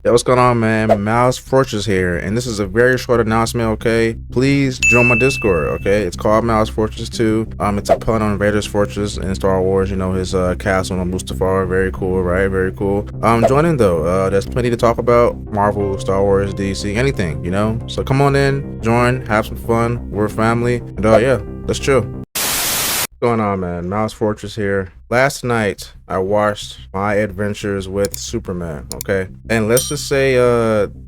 Yo, what's going on, man? Mouse Fortress here, and this is a very short announcement, okay? Please join my Discord, okay? It's called Mouse Fortress 2. It's a pun on Vader's Fortress in Star Wars, you know, his castle on Mustafar. Very cool, right? Very cool. Join in though. There's plenty to talk about. Marvel, Star Wars, DC, anything, you know? So come on in, join, have some fun. We're a family, and yeah, let's chill. What's going on, man? Mouse Fortress here. Last night I watched My Adventures with Superman, okay? And let's just say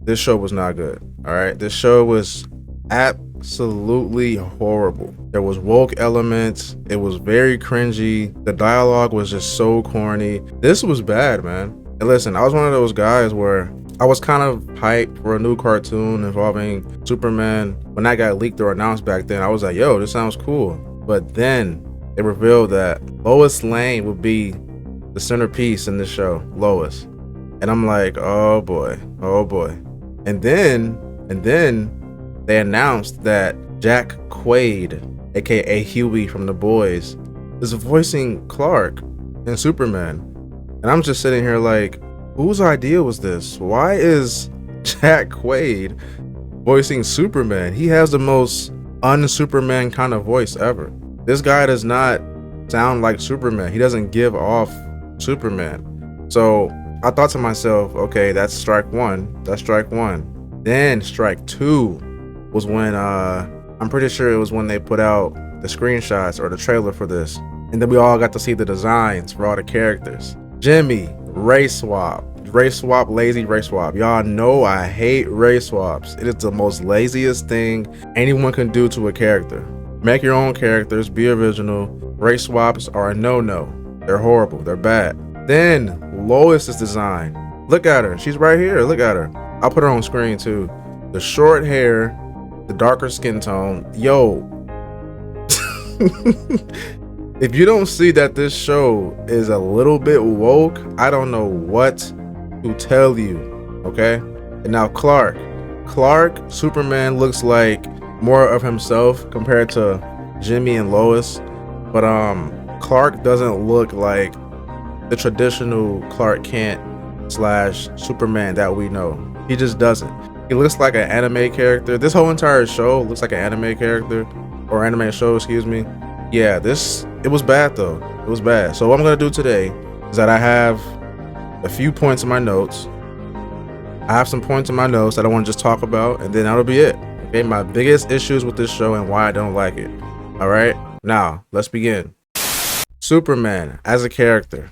this show was not good. All right, this show was absolutely horrible. There was woke elements, it was very cringy, the dialogue was just so corny. This was bad, man. And listen, I was one of those guys where I was kind of hyped for a new cartoon involving Superman. When that got leaked or announced back then, I was like, yo, this sounds cool. But then it revealed that Lois Lane would be the centerpiece in this show, Lois. And I'm like, oh boy, oh boy. And then they announced that Jack Quaid, aka Huey from The Boys, is voicing Clark in Superman. And I'm just sitting here like, whose idea was this? Why is Jack Quaid voicing Superman? He has the most un-Superman kind of voice ever. This guy does not sound like Superman. He doesn't give off Superman. So I thought to myself, okay, that's strike one. That's strike one. Then strike two was when I'm pretty sure it was when they put out the screenshots or the trailer for this. And then we all got to see the designs for all the characters. Jimmy, race swap, lazy race swap. Y'all know I hate race swaps. It is the most laziest thing anyone can do to a character. Make your own characters, be original. Race swaps are a no-no. They're horrible, they're bad. Then Lois's design. Look at her, she's right here, look at her. I'll put her on screen too. The short hair, the darker skin tone. Yo. If you don't see that this show is a little bit woke, I don't know what to tell you, okay? And now Clark, Superman looks like more of himself compared to Jimmy and Lois, but Clark doesn't look like the traditional Clark Kent / Superman that we know. He just doesn't. He looks like an anime character. This whole entire show looks like an anime character, or anime show, excuse me. Yeah, it was bad though. It was bad. So what I'm gonna do today is that I have a few points in my notes. I have some points in my notes that I want to just talk about, and then that'll be it. Okay, my biggest issues with this show and why I don't like it. All right, now let's begin. Superman as a character.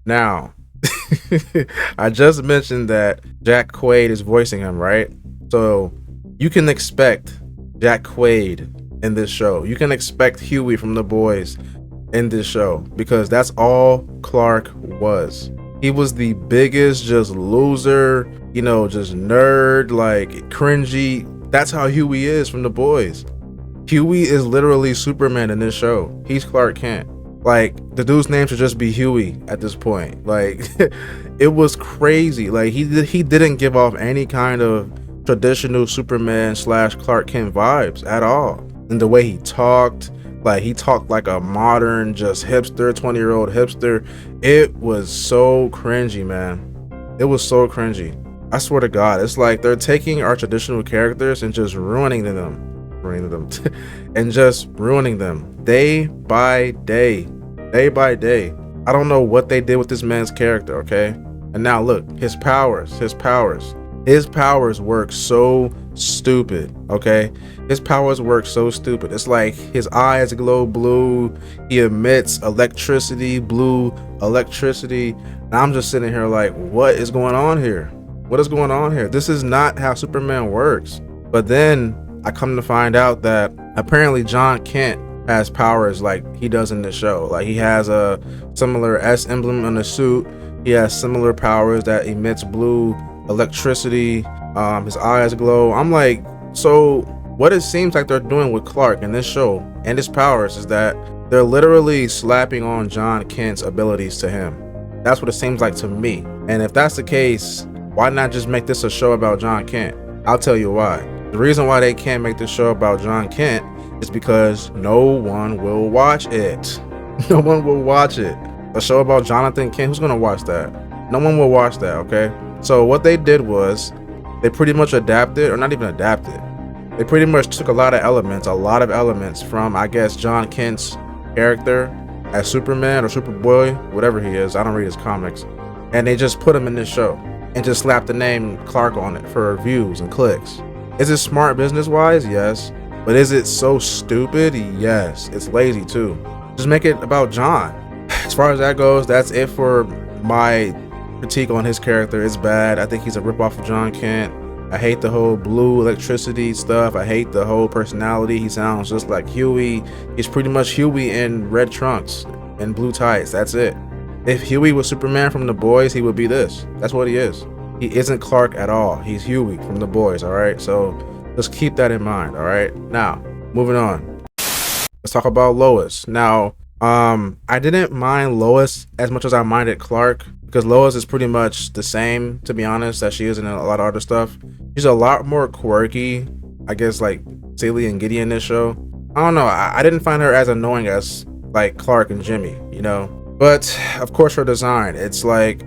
Now, I just mentioned that Jack Quaid is voicing him, right? So you can expect Jack Quaid in this show. You can expect Huey from The Boys in this show because that's all Clark was. He was the biggest just loser, you know, just nerd, like cringy. That's how Huey is from The Boys. Huey is literally Superman in this show. He's Clark Kent. Like, the dude's name should just be Huey at this point. Like, it was crazy. Like, he didn't give off any kind of traditional Superman / Clark Kent vibes at all. And the way he talked, like he talked like a modern, just hipster, 20-year-old hipster. It was so cringy, man. It was so cringy. I swear to God, it's like they're taking our traditional characters and just ruining them and just ruining them day by day. I don't know what they did with this man's character, okay? And now look, his powers work so stupid, okay? His powers work so stupid. It's like his eyes glow blue, he emits electricity, blue electricity. And I'm just sitting here like, what is going on here? What is going on here? This is not how Superman works. But then I come to find out that apparently John Kent has powers like he does in the show. Like he has a similar S emblem on the suit. He has similar powers that emits blue electricity. His eyes glow. I'm like, so what it seems like they're doing with Clark in this show and his powers is that they're literally slapping on John Kent's abilities to him. That's what it seems like to me. And if that's the case, why not just make this a show about John Kent? I'll tell you why. The reason why they can't make this show about John Kent is because no one will watch it. No one will watch it. A show about Jonathan Kent, who's gonna watch that? No one will watch that, okay? So what they did was they pretty much adapted, or not even adapted. They pretty much took a lot of elements from, I guess, John Kent's character as Superman or Superboy, whatever he is. I don't read his comics. And they just put him in this show and just slapped the name Clark on it for views and clicks. Is it smart business-wise? Yes. But is it so stupid? Yes. It's lazy too. Just make it about John. As far as that goes, that's it for my critique on his character. It's bad. I think he's a ripoff of John Kent. I hate the whole blue electricity stuff. I hate the whole personality. He sounds just like Huey. He's pretty much Huey in red trunks and blue tights. That's it. If Huey was Superman from The Boys, he would be this. That's what he is. He isn't Clark at all. He's Huey from The Boys, all right? So just keep that in mind, all right? Now, moving on. Let's talk about Lois. Now, I didn't mind Lois as much as I minded Clark, because Lois is pretty much the same, to be honest, that she is in a lot of other stuff. She's a lot more quirky, I guess, like silly and giddy in this show. I don't know. I didn't find her as annoying as like Clark and Jimmy, you know. But of course, her design, it's like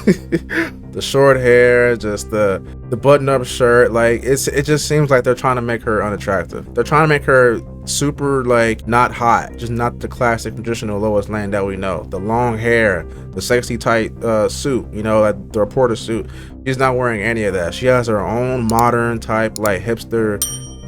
the short hair, just the button-up shirt, like it just seems like they're trying to make her unattractive. They're trying to make her super like not hot, just not the classic traditional Lois Lane that we know. The long hair, the sexy tight suit, you know, like the reporter suit. She's not wearing any of that. She has her own modern type, like hipster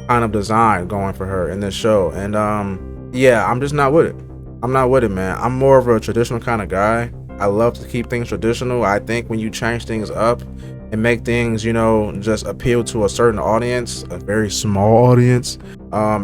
kind of design going for her in this show. And yeah, I'm just not with it. I'm not with it, man. I'm more of a traditional kind of guy. I love to keep things traditional. I think when you change things up and make things, you know, just appeal to a certain audience, a very small audience,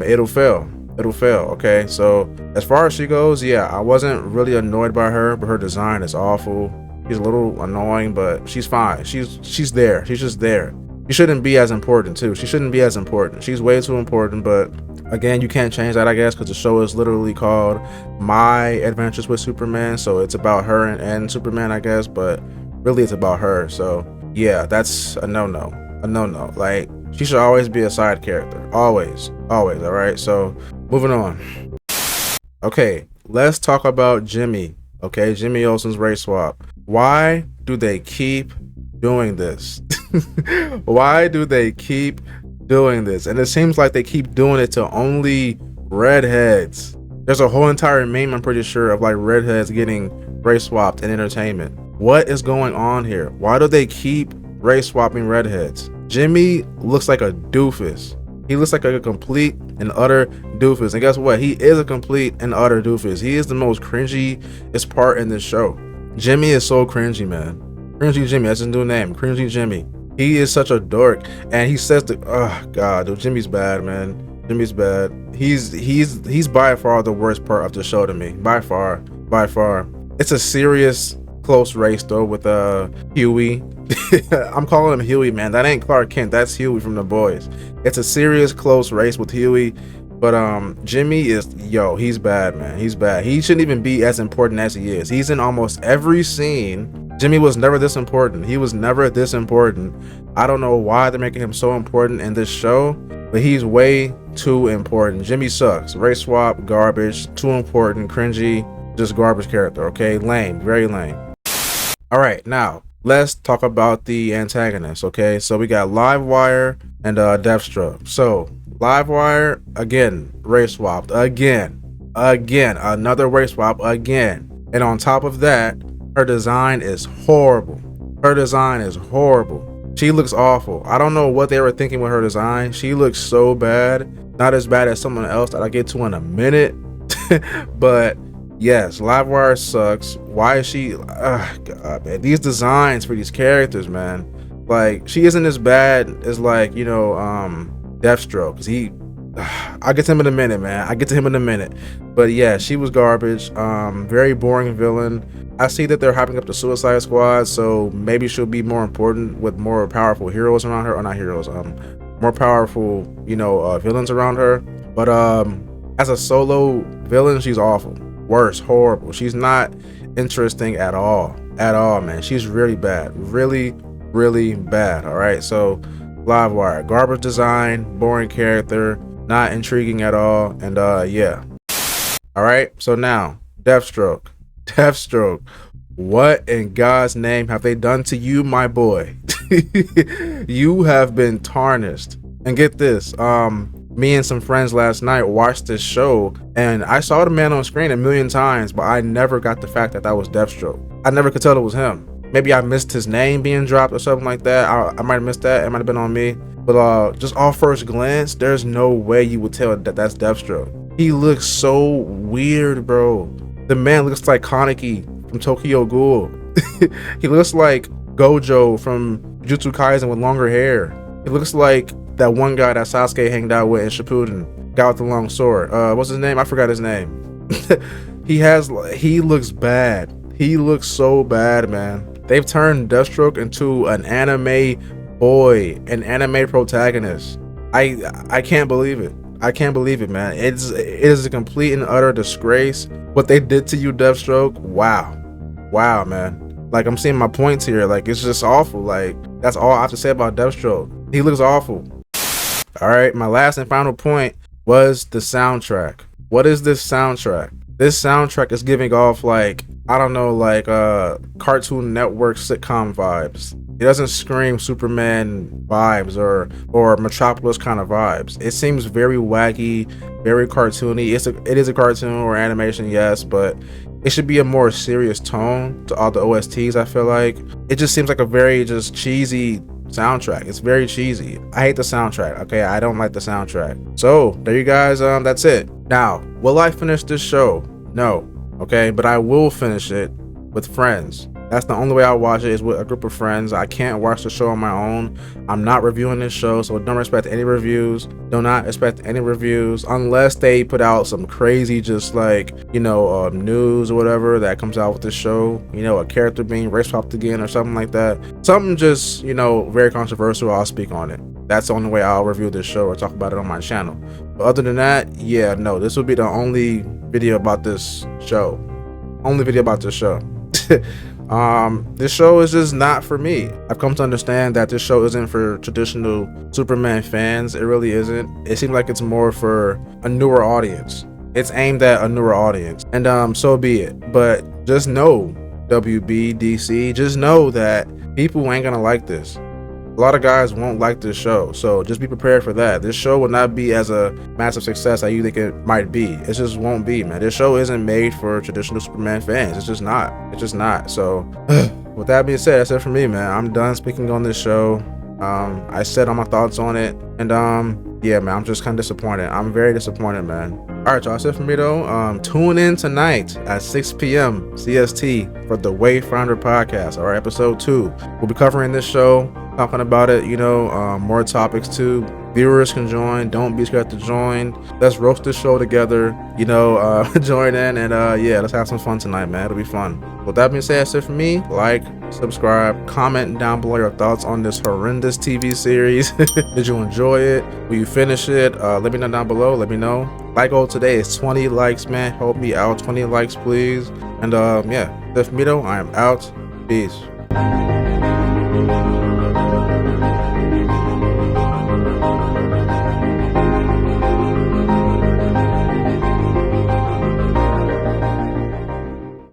it'll fail. It'll fail, okay? So as far as she goes, yeah, I wasn't really annoyed by her, but her design is awful. She's a little annoying, but she's fine. She's there. She's just there. She shouldn't be as important too. She shouldn't be as important. She's way too important, but again, you can't change that, I guess, because the show is literally called My Adventures with Superman, so it's about her and Superman, I guess, but really it's about her. So yeah, that's a no-no. Like, she should always be a side character. Always, all right? So moving on. Okay, let's talk about Jimmy. Okay, Jimmy Olsen's race swap. Why do they keep doing this? Why do they keep doing this? And it seems like they keep doing it to only redheads. There's a whole entire meme, I'm pretty sure, of like redheads getting race swapped in entertainment. What is going on here? Why do they keep race swapping redheads? Jimmy looks like a doofus. He looks like a complete and utter doofus. And guess what? He is a complete and utter doofus. He is the most cringy-est part in this show. Jimmy is so cringy, man. Cringy Jimmy, that's his new name. Cringy Jimmy. He is such a dork, and he says oh god, dude, Jimmy's bad, man. Jimmy's bad. He's by far the worst part of the show to me. By far. It's a serious close race though with Huey. I'm calling him Huey, man. That ain't Clark Kent. That's Huey from The Boys. It's a serious close race with Huey, but Jimmy is, he's bad, man. He's bad. He shouldn't even be as important as he is. He's in almost every scene. Jimmy was never this important. He was never this important. I don't know why they're making him so important in this show, but he's way too important. Jimmy sucks. Race swap, garbage, too important, cringy, just garbage character, okay? Lame, very lame. All right, now let's talk about the antagonists, okay? So we got Livewire and Deathstroke. So Livewire, again, race swapped, again, another race swap, again. And on top of that, her design is horrible. She looks awful. I don't know what they were thinking with her design. She looks so bad. Not as bad as someone else that I'll get to in a minute. But yes, Livewire sucks. Why is she? God, man. These designs for these characters, man. Like, she isn't as bad as, like, Deathstroke. Because I'll get to him in a minute, man. But yeah, she was garbage. Very boring villain. I see that they're hyping up the Suicide Squad, so maybe she'll be more important with more powerful heroes around her, or not heroes, more powerful, villains around her. But as a solo villain, she's awful, worse, horrible. She's not interesting at all, man. She's really bad, really bad. All right, so Livewire, garbage design, boring character, not intriguing at all, and yeah. All right, so now Deathstroke. What in God's name have they done to you, my boy? You have been tarnished. And get this, me and some friends last night watched this show, and I saw the man on screen a million times, but I never got the fact that that was Deathstroke. I never could tell it was him. Maybe I missed his name being dropped or something like that. I might have missed that. It might have been on me. But just off first glance, there's no way you would tell that that's Deathstroke. He looks so weird, bro. The man looks like Kaneki from Tokyo Ghoul. He looks like Gojo from Jujutsu Kaisen with longer hair. He looks like that one guy that Sasuke hanged out with in Shippuden, guy with the long sword. What's his name? I forgot his name. He looks bad. He looks so bad, man. They've turned Deathstroke into an anime boy, an anime protagonist. I can't believe it. I can't believe it, man. It is a complete and utter disgrace what they did to you, Deathstroke. Wow, man. Like, I'm seeing my points here. Like, it's just awful. Like, that's all I have to say about Deathstroke. He looks awful. All right, my last and final point was the soundtrack. What is this soundtrack? This soundtrack is giving off, like, I don't know, like Cartoon Network sitcom vibes. It doesn't scream Superman vibes or Metropolis kind of vibes. It seems very wacky, very cartoony. It is a cartoon or animation, yes, but it should be a more serious tone to all the OSTs. I feel like it just seems like a very just cheesy soundtrack. It's very cheesy. I hate the soundtrack. Okay, I don't like the soundtrack. So there you guys. That's it. Now, will I finish this show? No. Okay, but I will finish it with friends. That's the only way I'll watch it, is with a group of friends. I can't watch the show on my own. I'm not reviewing this show, so don't expect any reviews. Do not expect any reviews unless they put out some crazy, just like, news or whatever that comes out with the show. A character being race swapped again or something like that. Something just, very controversial. I'll speak on it. That's the only way I'll review this show or talk about it on my channel. But other than that, yeah, no, this will be the only video about this show. Only video about this show. This show is just not for me. I've come to understand that this show isn't for traditional Superman fans. It really isn't. It seems like it's more for a newer audience. It's aimed at a newer audience, and so be it. But just know, WB, DC, just know that people ain't gonna like this. A lot of guys won't like this show, so just be prepared for that. This show will not be as a massive success as you think it might be. It just won't be, man. This show isn't made for traditional Superman fans. It's just not. It's just not. So, with that being said, that's it for me, man. I'm done speaking on this show. I said all my thoughts on it, and yeah, man, I'm just kind of disappointed. I'm very disappointed, man. All right, y'all, that's it for me, though. Tune in tonight at 6 p.m. CST for the Wayfinder podcast, all right, episode 2. We'll be covering this show, talking about it, more topics too. Viewers can join. Don't be scared to join. Let's roast this show together, join in, and yeah, let's have some fun tonight, man. It'll be fun. With that being said, that's it for me. Like, subscribe, comment down below your thoughts on this horrendous TV series. Did you enjoy it? Will you finish it? Let me know down below. Let me know. My goal today is 20 likes, man. Help me out. 20 likes, please. And yeah, that's me though. I am out. Peace.